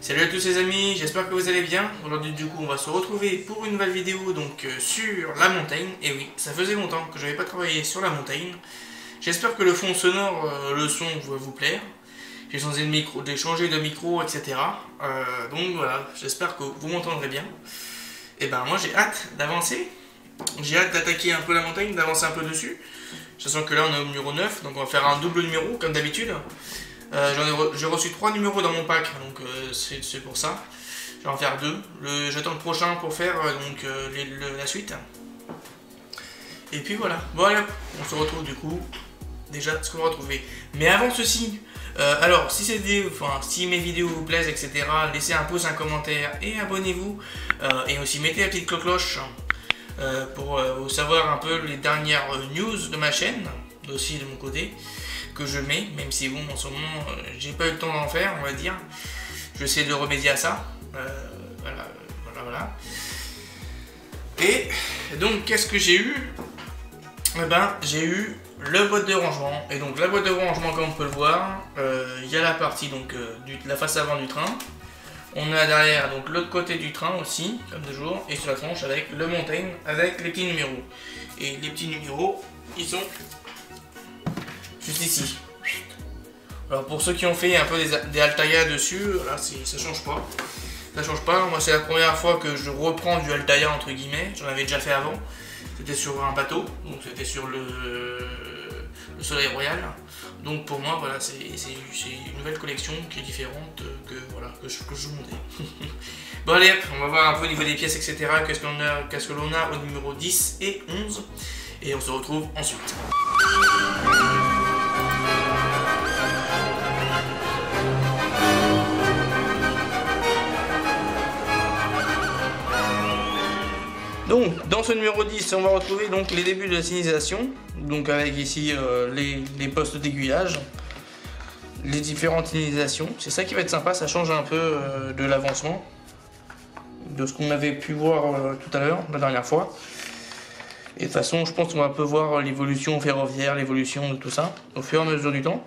Salut à tous les amis, j'espère que vous allez bien. Aujourd'hui du coup on va se retrouver pour une nouvelle vidéo donc sur la montagne. Et oui, ça faisait longtemps que je n'avais pas travaillé sur la montagne. J'espère que le fond sonore, le son va vous plaire. J'ai changé de micro, etc. Donc voilà, j'espère que vous m'entendrez bien. Et ben moi j'ai hâte d'avancer. J'ai hâte d'attaquer un peu la montagne, d'avancer un peu dessus. Sachant que là on est au numéro 9, donc on va faire un double numéro comme d'habitude. J'ai reçu 3 numéros dans mon pack, donc c'est pour ça. Je vais en faire 2. J'attends le prochain pour faire la suite. Et puis voilà. Bon allez, on se retrouve du coup. Déjà ce qu'on va retrouver. Mais avant ceci, alors si mes vidéos vous plaisent, etc., laissez un pouce, un commentaire et abonnez-vous. Et aussi mettez la petite cloche pour savoir un peu les dernières news de ma chaîne, aussi de mon côté, que je mets, même si bon en ce moment j'ai pas eu le temps d'en faire, on va dire. Je vais essayer de remédier à ça. Voilà. Et donc qu'est-ce que j'ai eu? Eh ben j'ai eu la boîte de rangement. Et donc la boîte de rangement, comme on peut le voir, il y a la partie donc la face avant du train. On a derrière donc l'autre côté du train aussi, comme toujours, et sur la tranche avec le montagne avec les petits numéros. Et les petits numéros, ils sont juste ici. Alors pour ceux qui ont fait un peu des Altaïa dessus, là ça change pas. Ça change pas, moi c'est la première fois que je reprends du Altaïa entre guillemets, j'en avais déjà fait avant. C'était sur un bateau, donc c'était sur le Soleil Royal. Donc pour moi voilà, c'est une nouvelle collection qui est différente que je vous montrais. Bon allez hop, on va voir un peu au niveau des pièces, etc. Qu'est-ce que l'on a au numéro 10 et 11. Et on se retrouve ensuite. Donc, dans ce numéro 10, on va retrouver donc les débuts de la signalisation, donc avec ici les postes d'aiguillage, les différentes signalisations. C'est ça qui va être sympa, ça change un peu de l'avancement, de ce qu'on avait pu voir tout à l'heure, la dernière fois. Et de toute façon, je pense qu'on va un peu voir l'évolution ferroviaire, l'évolution de tout ça, au fur et à mesure du temps.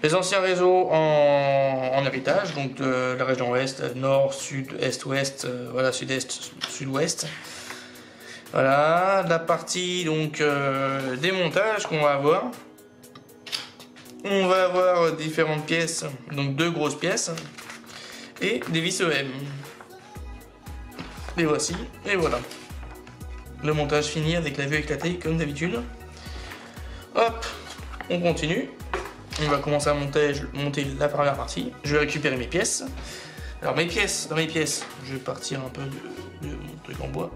Les anciens réseaux en héritage, donc de la région ouest, nord, sud, est, ouest, voilà, sud-est, sud-ouest. Voilà, la partie donc des montages qu'on va avoir. On va avoir différentes pièces, donc 2 grosses pièces, et des vis EM. Les voici, et voilà. Le montage fini avec la vue éclatée comme d'habitude. Hop, on continue. On va commencer à monter la première partie. Je vais récupérer mes pièces. Alors dans mes pièces, je vais partir un peu de mon truc en bois.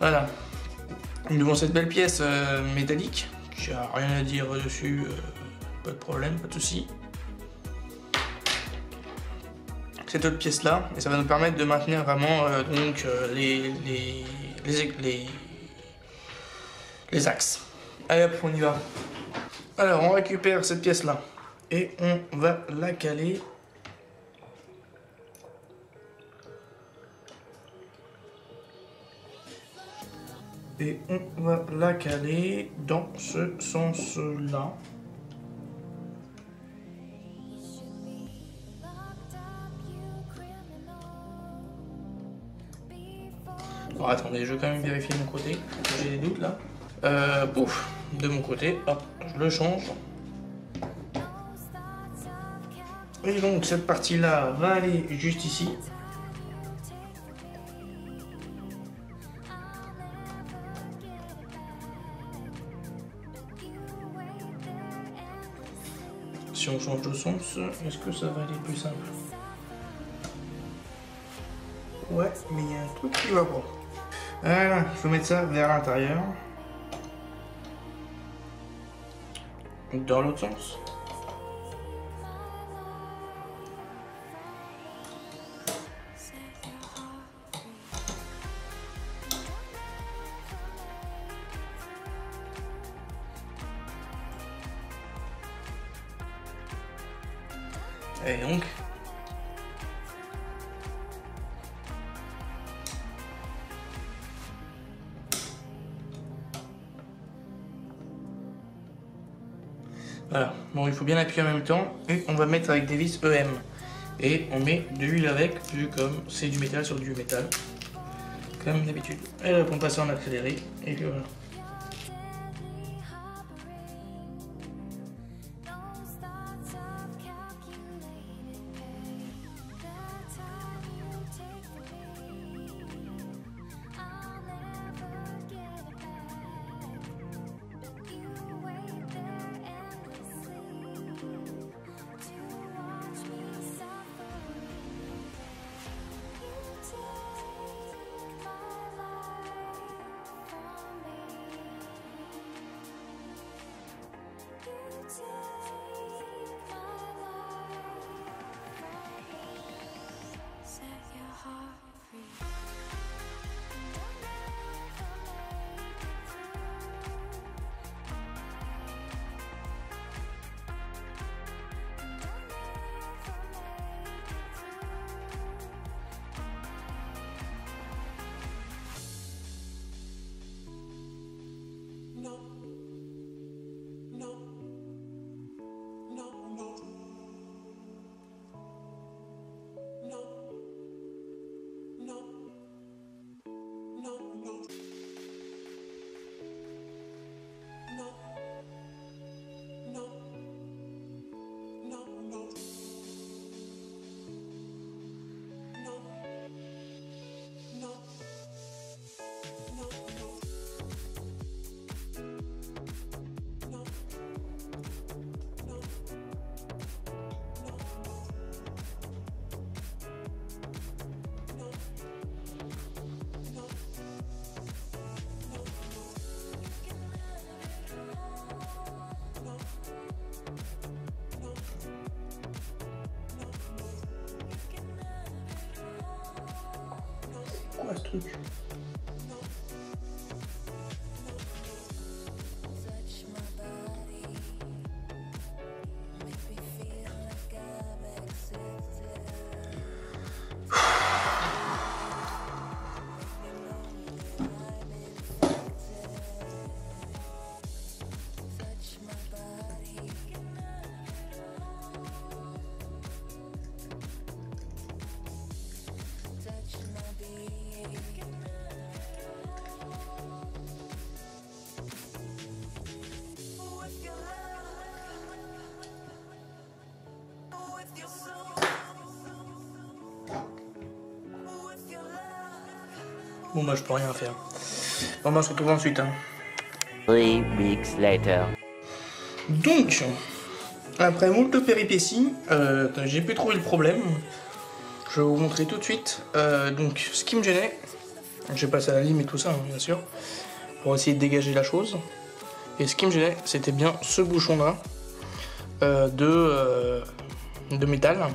Voilà. Nous avons cette belle pièce métallique, qui a rien à dire dessus, pas de problème, pas de souci. Cette autre pièce là, et ça va nous permettre de maintenir vraiment les axes. Allez hop, on y va. Alors on récupère cette pièce là et on va la caler dans ce sens là. Bon, attendez, je vais quand même vérifier de mon côté, j'ai des doutes là. Pouf, de mon côté, hop, je le change. Et donc cette partie là va aller juste ici. Si on change de sens, est-ce que ça va aller plus simple? Ouais, mais il y a un truc qui va pas. Voilà, il faut mettre ça vers l'intérieur. Dans l'autre sens. Et donc voilà, bon il faut bien appuyer en même temps et on va mettre avec des vis EM. Et on met de l'huile avec, vu comme c'est du métal sur du métal. Comme d'habitude. Et là, on passe en accéléré. Et puis voilà. Quoi ce truc? Bon bah je peux rien faire. Bon bah on se retrouve ensuite. Hein. 3 weeks later. Donc, après moult péripéties, j'ai pu trouver le problème. Je vais vous montrer tout de suite. Donc ce qui me gênait, j'ai passé à la lime et tout ça hein, bien sûr, pour essayer de dégager la chose. Et ce qui me gênait, c'était bien ce bouchon là de métal.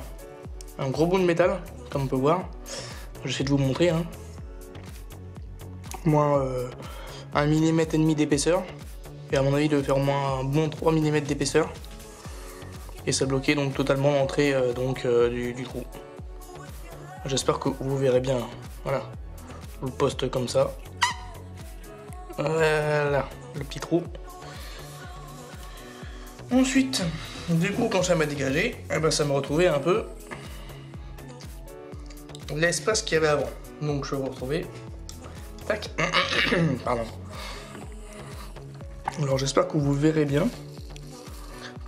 Un gros bout de métal, comme on peut voir. J'essaie de vous montrer. Hein. Moins 1,5 mm d'épaisseur. Et à mon avis, il devait faire au moins un bon 3 mm d'épaisseur. Et ça bloquait donc totalement l'entrée du trou. J'espère que vous verrez bien. Voilà. Je vous le poste comme ça. Voilà, le petit trou. Ensuite, du coup, quand ça m'a dégagé, eh ben, ça m'a retrouvé un peu l'espace qu'il y avait avant. Donc je vais vous retrouver. Tac. Pardon. Alors j'espère que vous verrez bien.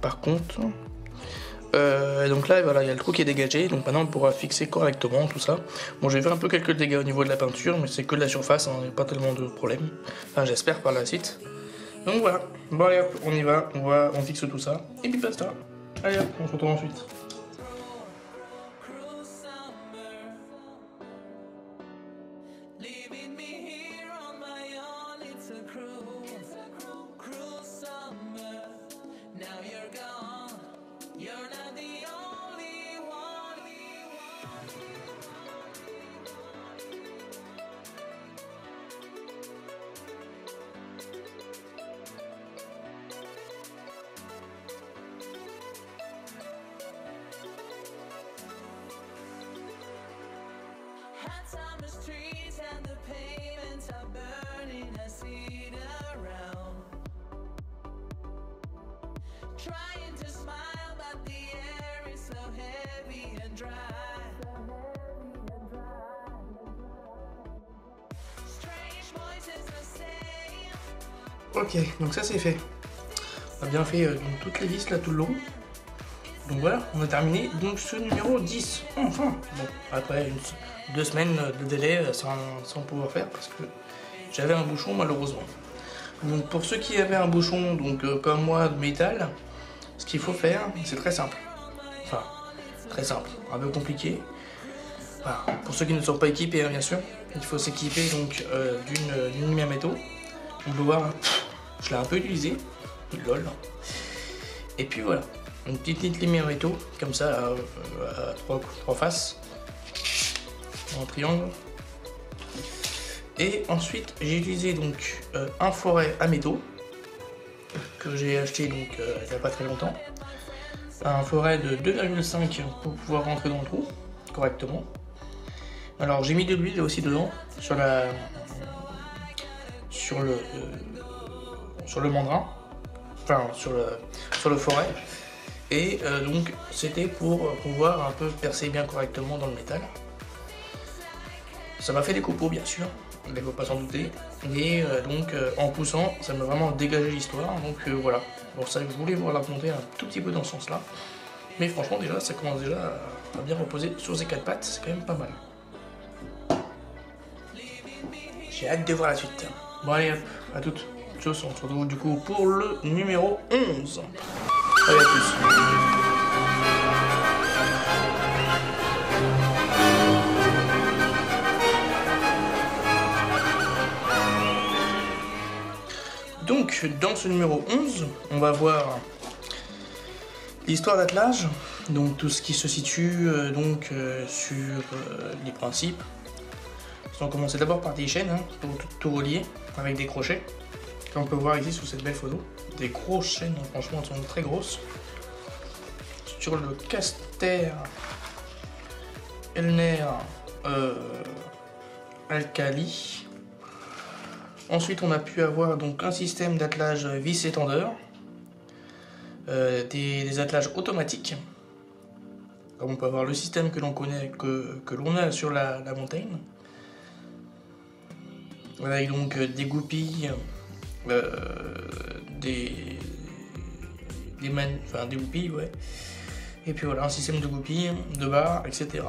Par contre, donc là voilà, il y a le trou qui est dégagé. Donc maintenant on pourra fixer correctement tout ça. Bon, j'ai fait un peu quelques dégâts au niveau de la peinture, mais c'est que de la surface, hein, il n'y a pas tellement de problème. Enfin j'espère par la suite. Donc voilà. Bon allez hop, on y va, on fixe tout ça. Et puis basta. Allez hop, on se retrouve ensuite. Summer's trees and the pavements are burning. I see it around. Trying to smile, but the air is so heavy and dry. Ok, donc ça c'est fait. On a bien fait donc, toutes les vis là tout le long. Donc voilà, on a terminé donc ce numéro 10. Enfin, bon, après 2 semaines de délai sans pouvoir faire parce que j'avais un bouchon malheureusement. Donc pour ceux qui avaient un bouchon, donc comme moi de métal, ce qu'il faut faire, c'est très simple. Enfin, très simple, un peu compliqué. Enfin, pour ceux qui ne sont pas équipés, hein, bien sûr, il faut s'équiper donc d'une lumière métaux. On peut voir, je l'ai un peu utilisé, lol. Et puis voilà, une petite lumière métaux, comme ça, à trois faces, en triangle. Et ensuite, j'ai utilisé donc un forêt à métaux que j'ai acheté donc il n'y a pas très longtemps. Un forêt de 2,5 pour pouvoir rentrer dans le trou correctement. Alors j'ai mis de l'huile aussi dedans sur le mandrin, enfin sur le forêt. Et donc c'était pour pouvoir un peu percer bien correctement dans le métal. Ça m'a fait des copeaux bien sûr, il ne faut pas s'en douter. Et donc en poussant, ça m'a vraiment dégagé l'histoire. Donc voilà, pour ça je voulais vous raconter un tout petit peu dans ce sens là. Mais franchement déjà, ça commence déjà à bien reposer sur ses 4 pattes, c'est quand même pas mal. J'ai hâte de voir la suite. Bon allez hop, à toutes. Tchuss, on se retrouve du coup pour le numéro 11. Allez à plus. Donc, dans ce numéro 11, on va voir l'histoire d'attelage, donc tout ce qui se situe sur les principes. On va commencer d'abord par des chaînes, hein, pour tout relier, avec des crochets. Comme on peut voir ici sur cette belle photo, des grosses chaînes, franchement elles sont très grosses. Sur le Caster Elner Alcali. Ensuite, on a pu avoir donc un système d'attelage vis étendeur, des attelages automatiques. Comme on peut avoir le système que l'on connaît, que l'on a sur la montagne. Avec donc des goupilles, des goupilles, ouais. Et puis voilà, un système de goupilles, de barres, etc.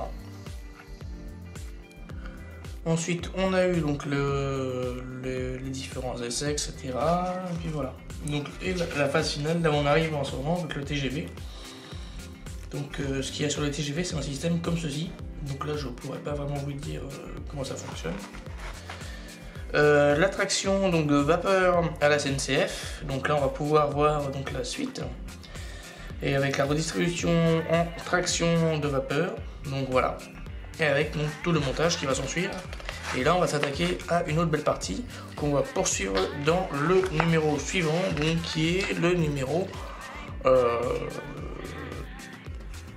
Ensuite, on a eu donc les différents essais, etc. Et puis voilà. Donc, et la phase finale, là on arrive en ce moment avec le TGV. Donc, ce qu'il y a sur le TGV, c'est un système comme ceci. Donc là, je ne pourrais pas vraiment vous dire comment ça fonctionne. L'attraction donc de vapeur à la SNCF. Donc là, on va pouvoir voir donc la suite. Et avec la redistribution en traction de vapeur. Donc voilà. Et avec donc, tout le montage qui va s'en suivre. Et là on va s'attaquer à une autre belle partie qu'on va poursuivre dans le numéro suivant, donc qui est le numéro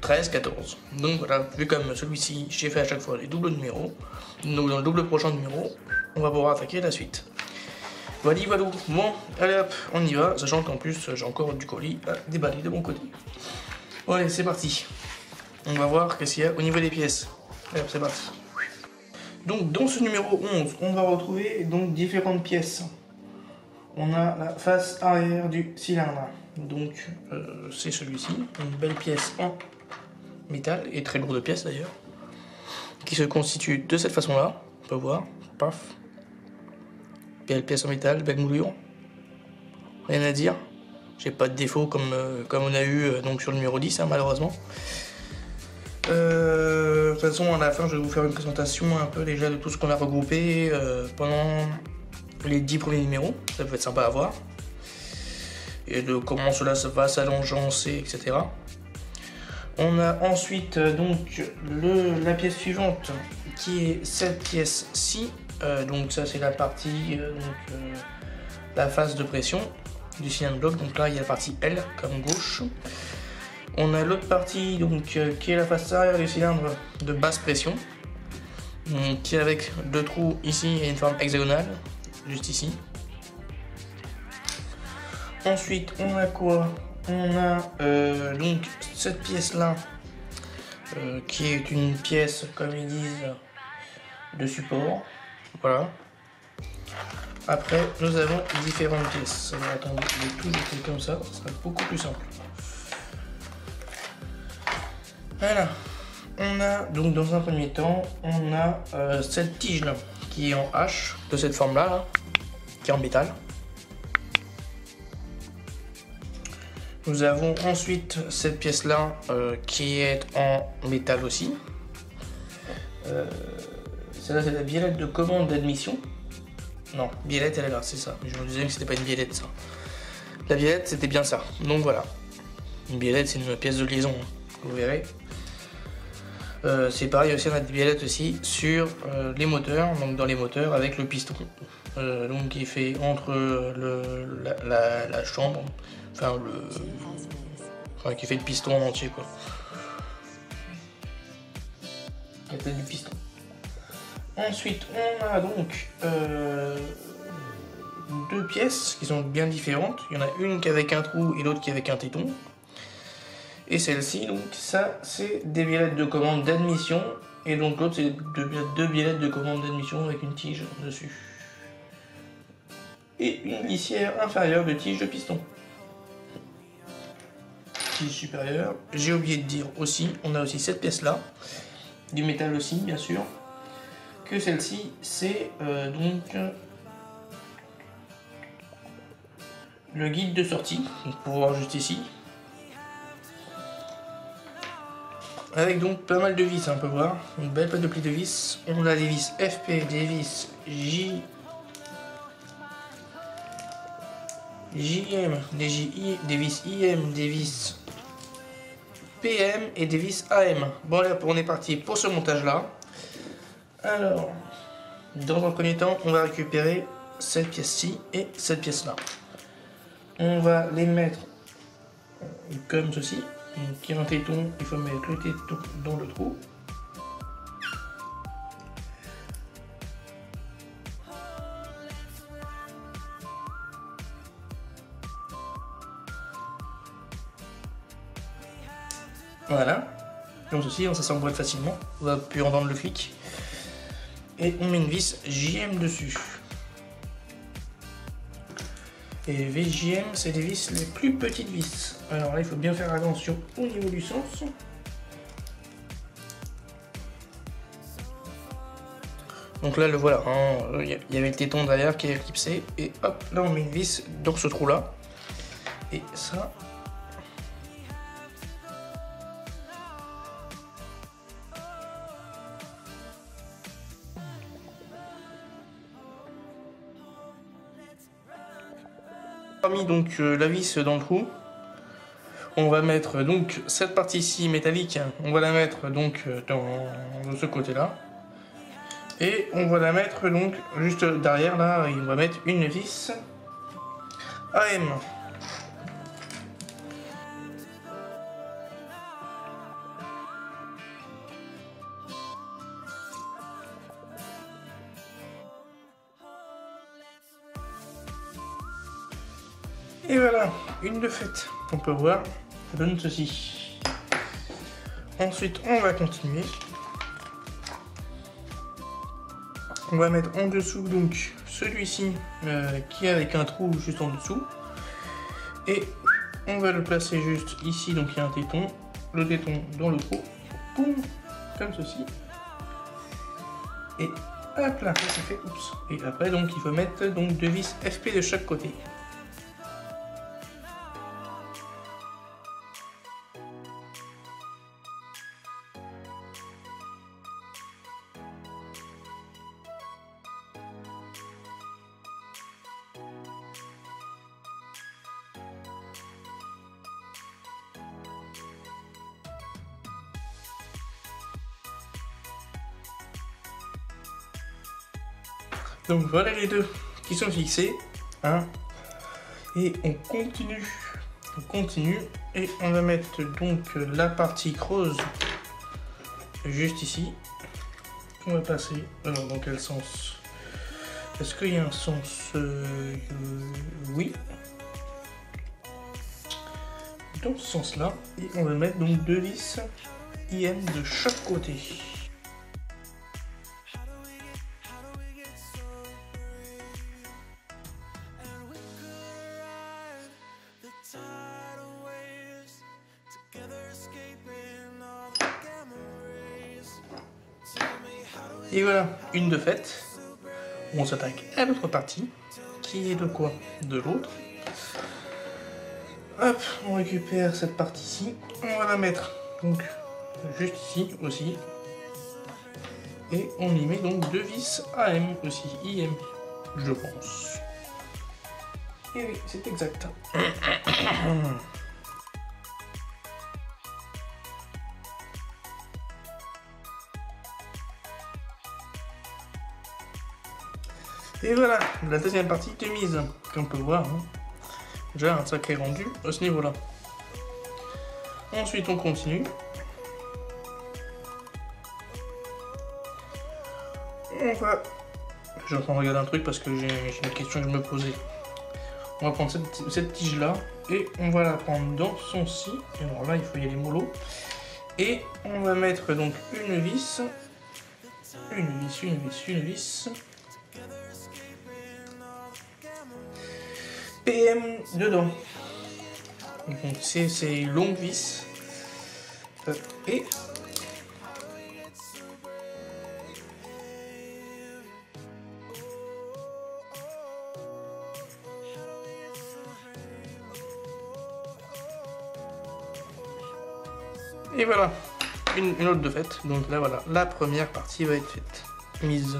13-14. Donc voilà, vu comme celui-ci j'ai fait à chaque fois les doubles numéros, donc dans le double prochain numéro, on va pouvoir attaquer la suite. Voilà, voilà. Bon, allez hop, on y va, sachant qu'en plus j'ai encore du colis à déballer de mon côté. Bon allez, c'est parti. On va voir qu'est-ce qu'il y a au niveau des pièces. Allez hop, c'est parti. Donc dans ce numéro 11, on va retrouver donc différentes pièces. On a la face arrière du cylindre. Donc c'est celui-ci, une belle pièce en métal, et très lourde pièce d'ailleurs, qui se constitue de cette façon-là. On peut voir, paf. Belle pièce en métal, belle moulure. Rien à dire. J'ai pas de défaut comme on a eu donc sur le numéro 10, hein, malheureusement. De toute façon, à la fin, je vais vous faire une présentation un peu déjà de tout ce qu'on a regroupé pendant les 10 premiers numéros. Ça peut être sympa à voir. Et de comment cela va s'allonger, etc. On a ensuite donc la pièce suivante qui est cette pièce-ci. Donc ça c'est la partie, la phase de pression du cylindre bloc. Donc là il y a la partie L comme gauche. On a l'autre partie donc qui est la face arrière du cylindre de basse pression, qui est avec deux trous ici et une forme hexagonale, juste ici. Ensuite on a quoi? On a donc cette pièce là, qui est une pièce comme ils disent de support, voilà. Après, nous avons différentes pièces. Alors attendez, je vais tout jeter comme ça sera beaucoup plus simple. Voilà. On a donc dans un premier temps, on a cette tige là qui est en H de cette forme là, qui est en métal. Nous avons ensuite cette pièce là qui est en métal aussi. Celle-là c'est la biellette de commande d'admission. Non, biellette elle est là, c'est ça. Je me disais que c'était pas une biellette ça. La biellette c'était bien ça. Donc voilà. Une biellette c'est une pièce de liaison, vous verrez. C'est pareil aussi, on a des biellettes aussi sur les moteurs, donc dans les moteurs avec le piston. Donc qui est fait entre la chambre, enfin qui fait le piston en entier quoi. La tête du piston. Ensuite on a donc deux pièces qui sont bien différentes. Il y en a une qui est avec un trou et l'autre qui est avec un téton. Et celle-ci, donc ça c'est des biellettes de commande d'admission. Et donc l'autre c'est deux biellettes de commande d'admission avec une tige dessus. Et une lissière inférieure de tige de piston. Tige supérieure. J'ai oublié de dire aussi, on a aussi cette pièce là, du métal aussi bien sûr. Que celle-ci c'est donc le guide de sortie. Donc pour voir juste ici. Avec donc pas mal de vis, on peut voir, une belle patte de plis de vis. On a des vis FP, des vis JM, des vis IM, des vis PM et des vis AM. Bon là, on est parti pour ce montage là. Alors, dans un premier temps, on va récupérer cette pièce-ci et cette pièce-là. On va les mettre comme ceci. Donc, il y a un téton, il faut mettre le téton dans le trou. Voilà. Comme ceci, ça s'emboîte facilement. On va plus entendre le clic. Et on met une vis JM dessus. Et les vis JM, c'est les vis les plus petites vis. Alors là, il faut bien faire attention au niveau du sens. Donc là, le voilà. Il y avait le téton derrière qui est éclipsé. Et hop, là, on met une vis dans ce trou-là. Et ça... mis donc la vis dans le trou. On va mettre donc cette partie-ci métallique, on va la mettre donc de ce côté-là. Et on va la mettre donc juste derrière là, et on va mettre une vis AM. Et voilà, une de faite. On peut voir, ça donne ceci. Ensuite, on va continuer. On va mettre en dessous donc celui-ci qui est avec un trou juste en dessous. Et on va le placer juste ici, donc il y a un téton. Le téton dans le trou. Boum, comme ceci. Et hop là, ça fait oups. Et après donc il faut mettre donc deux vis FP de chaque côté. Donc voilà les deux qui sont fixés. Hein. Et on continue. Et on va mettre donc la partie creuse juste ici. On va passer. Alors dans quel sens? Est-ce qu'il y a un sens oui. Dans ce sens là. Et on va mettre donc deux vis IM de chaque côté. Et voilà, une de faite. On s'attaque à l'autre partie, qui est de quoi? De l'autre. Hop, on récupère cette partie-ci. On va la mettre donc juste ici aussi. Et on y met donc 2 vis AM aussi, IM, je pense. Et oui, c'est exact. Et voilà, la deuxième partie de mise, comme on peut voir. Hein. Déjà un sacré rendu à ce niveau-là. Ensuite, on continue. On va... Je suis en train de regarder un truc parce que j'ai une question que je me posais. On va prendre cette tige-là et on va la prendre dans son scie. Et alors là, il faut y aller mollo. Et on va mettre donc une vis. Une vis. PM dedans. Donc c'est ces longues vis. Et voilà, une autre de faite. Donc là voilà, la première partie va être faite. Mise.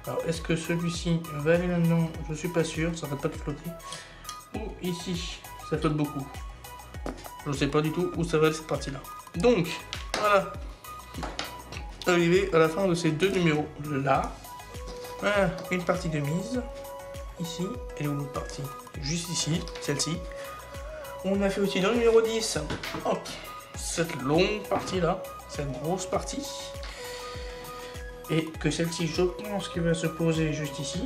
Alors est-ce que celui-ci va aller là-dedans? Je suis pas sûr, ça va pas flotter. Ou ici, ça flotte beaucoup. Je sais pas du tout où ça va aller cette partie-là. Donc voilà, arrivé à la fin de ces deux numéros là. Voilà, une partie de mise ici et l'autre partie juste ici, celle-ci. On a fait aussi dans le numéro 10. Hop. Cette longue partie là, cette grosse partie, et que celle-ci je pense qu'il va se poser juste ici.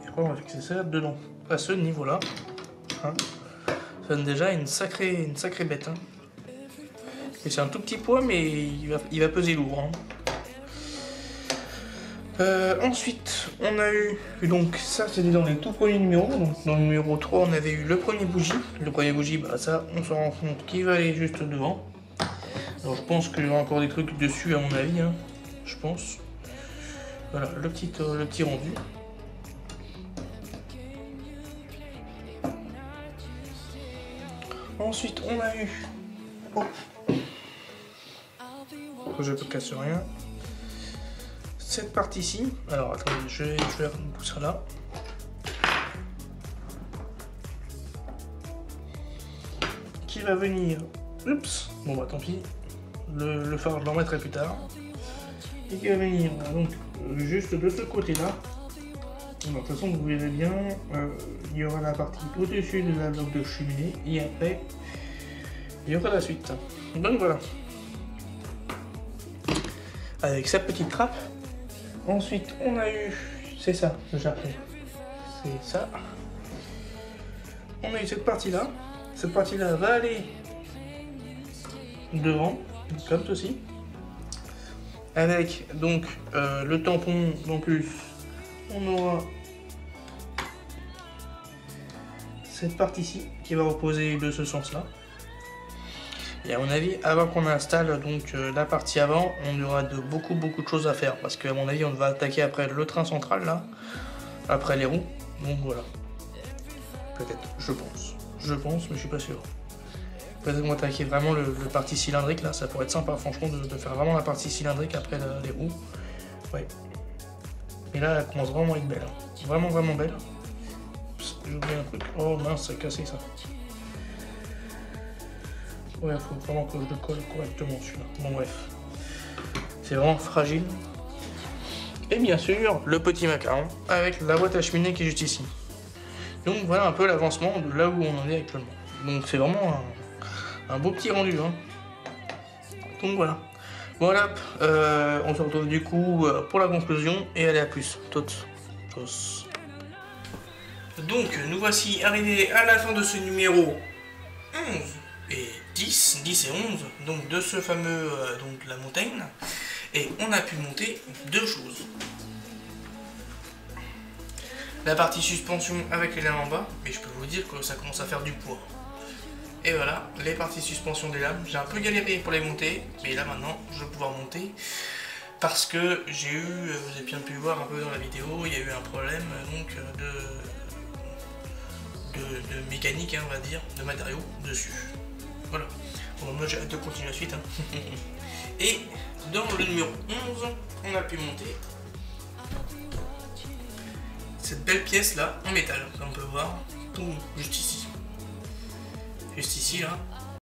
Et après on va fixer ça dedans, à ce niveau là. Hein. Ça donne déjà une sacrée bête. Hein. Et c'est un tout petit poids mais il va peser lourd. Hein. Ensuite, on a eu, donc ça c'était dans les tout premiers numéros, donc dans le numéro 3 on avait eu le premier bougie. Le premier bougie, bah ça on se rend compte qu'il va aller juste devant. Alors je pense qu'il y aura encore des trucs dessus à mon avis, hein, je pense. Voilà, le petit rendu. Ensuite on a eu, que je peux casser rien. Cette partie-ci, alors attendez, je vais faire tout ça là. Qui va venir, oups, bon bah tant pis, le phare je l'en remettrai plus tard. Et qui va venir donc juste de ce côté-là. De toute façon vous verrez bien, il y aura la partie au-dessus de la bloc de cheminée et après il y aura la suite. Donc voilà. Avec sa petite trappe. Ensuite, on a eu, c'est ça, le Japon, c'est ça. On a eu cette partie-là. Cette partie-là va aller devant, comme ceci. Avec donc le tampon en plus, on aura cette partie-ci qui va reposer de ce sens-là. Et à mon avis, avant qu'on installe donc la partie avant, on aura beaucoup de choses à faire. Parce qu'à mon avis, on va attaquer après le train central là, après les roues. Donc voilà. Peut-être, je pense. Je pense, mais je suis pas sûr. Peut-être qu'on va attaquer vraiment le parti cylindrique là, ça pourrait être sympa franchement de faire vraiment la partie cylindrique après les roues. Ouais. Et là, elle commence vraiment à être belle. Hein. Vraiment belle. J'ai oublié un truc. Oh mince, c'est cassé ça. Ouais, il faut vraiment que je le colle correctement celui-là. Bon bref. C'est vraiment fragile. Et bien sûr, le petit macaron avec la boîte à cheminée qui est juste ici. Donc voilà un peu l'avancement de là où on en est actuellement. Donc c'est vraiment un beau petit rendu. Hein. Donc voilà. Voilà, on se retrouve du coup pour la conclusion et allez à plus. Tchuss. Donc nous voici arrivés à la fin de ce numéro 11 et 10 et 11, donc de ce fameux donc la montagne, et on a pu monter deux choses. la partie suspension avec les lames en bas, mais je peux vous dire que ça commence à faire du poids. Et voilà, les parties suspension des lames, j'ai un peu galéré pour les monter, mais là maintenant je vais pouvoir monter. Parce que j'ai eu, vous avez bien pu le voir un peu dans la vidéo, il y a eu un problème donc de mécanique, hein, on va dire, de matériaux dessus. Voilà. Bon, moi j'ai hâte de continuer la suite. Hein. Et dans le numéro 11, on a pu monter cette belle pièce là en métal, comme on peut voir, tout juste ici. Juste ici là.